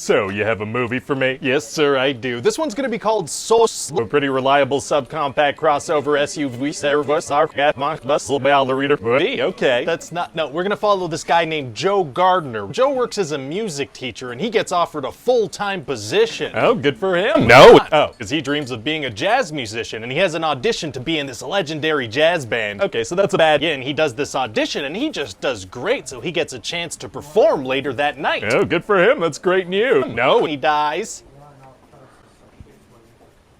So, you have a movie for me? Yes, sir, I do. This one's gonna be called SoS, a pretty reliable subcompact crossover SUV service. Okay, that's not, no, we're gonna follow this guy named Joe Gardner. Joe works as a music teacher, and he gets offered a full-time position. Oh, good for him. No. Oh, because he dreams of being a jazz musician, and he has an audition to be in this legendary jazz band. Okay, so that's a bad, yeah, and he does this audition, and he just does great, so he gets a chance to perform later that night. Oh, good for him. That's great news. No, he dies.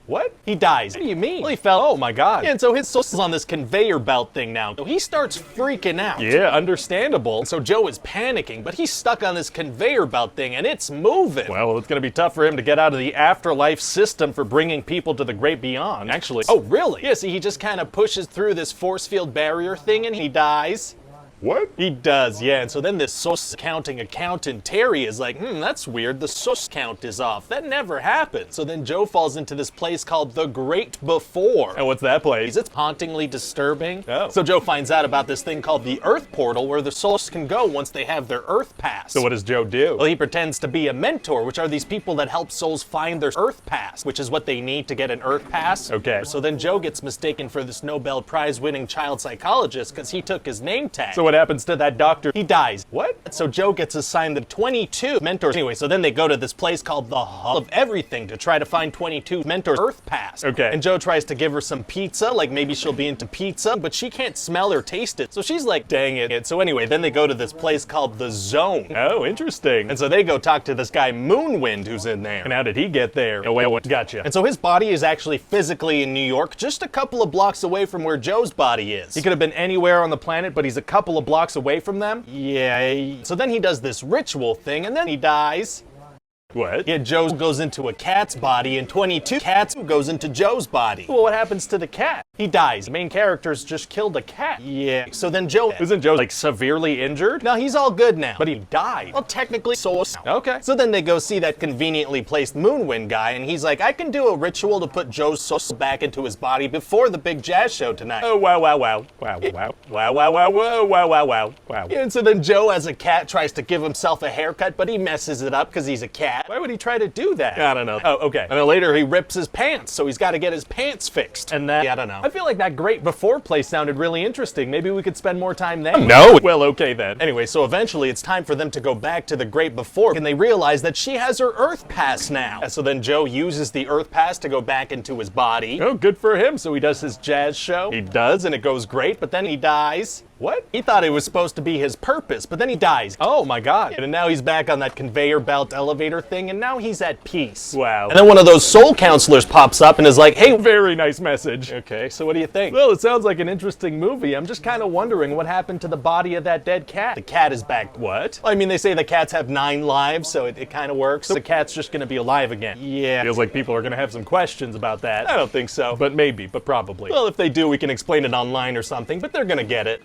What? He dies. What do you mean? Well, he fell. Oh my god. Yeah, and so his SoS is on this conveyor belt thing now. So he starts freaking out. Yeah, understandable. So Joe is panicking, but he's stuck on this conveyor belt thing and it's moving. Well, it's gonna be tough for him to get out of the afterlife system for bringing people to the great beyond. Actually, oh really? Yeah, see, he just kind of pushes through this force field barrier thing and he dies. What? He does, yeah, and so then this SoS counting accountant, Terry, is like, that's weird, the SoS count is off. That never happened. So then Joe falls into this place called The Great Before. And what's that place? It's hauntingly disturbing. Oh. So Joe finds out about this thing called the Earth Portal, where the SoS can go once they have their Earth Pass. So what does Joe do? Well, he pretends to be a mentor, which are these people that help souls find their Earth Pass, which is what they need to get an Earth Pass. Okay. So then Joe gets mistaken for this Nobel Prize-winning child psychologist because he took his name tag. So what happens to that doctor? He dies. What? So Joe gets assigned the 22 mentors. Anyway, so then they go to this place called the Hall of Everything to try to find 22 mentors' Earth Pass. Okay. And Joe tries to give her some pizza, like maybe she'll be into pizza, but she can't smell or taste it. So she's like, dang it. So anyway, then they go to this place called the Zone. Oh, interesting. And so they go talk to this guy Moonwind who's in there. And how did he get there? Oh, wait, what? Gotcha. And so his body is actually physically in New York, just a couple of blocks away from where Joe's body is. He could have been anywhere on the planet, but he's a couple of blocks away from them? Yeah. So then he does this ritual thing and then he dies. What? Yeah, Joe goes into a cat's body and 22 cats goes into Joe's body. Well, what happens to the cat? He dies. The main character's just killed a cat. Yeah. So then Joe, isn't Joe like severely injured? No, he's all good now. But he died. Well, technically, SoS. Okay. So then they go see that conveniently placed Moonwind guy and he's like, I can do a ritual to put Joe's SoS back into his body before the big jazz show tonight. Oh, wow, wow, wow. Wow, wow. Wow, wow, wow, wow, wow, wow, wow, wow. Yeah, and so then Joe, as a cat, tries to give himself a haircut, but he messes it up because he's a cat. Why would he try to do that? I don't know. Oh, okay. And then later he rips his pants, so he's got to get his pants fixed. And that, I don't know. I feel like that Great Before place sounded really interesting. Maybe we could spend more time there. No. Well, okay then. Anyway, so eventually it's time for them to go back to the Great Before, and they realize that she has her Earth Pass now. And so then Joe uses the Earth Pass to go back into his body. Oh, good for him. So he does his jazz show. He does, and it goes great, but then he dies. What? He thought it was supposed to be his purpose, but then he dies. Oh my god. And now he's back on that conveyor belt elevator thing, and now he's at peace. Wow. And then one of those soul counselors pops up and is like, hey, very nice message. Okay, so what do you think? Well, it sounds like an interesting movie. I'm just kind of wondering what happened to the body of that dead cat. The cat is back. What? I mean, they say the cats have 9 lives, so it kind of works. So the cat's just gonna be alive again. Yeah. Feels like people are gonna have some questions about that. I don't think so, but maybe, but probably. Well, if they do, we can explain it online or something, but they're gonna get it.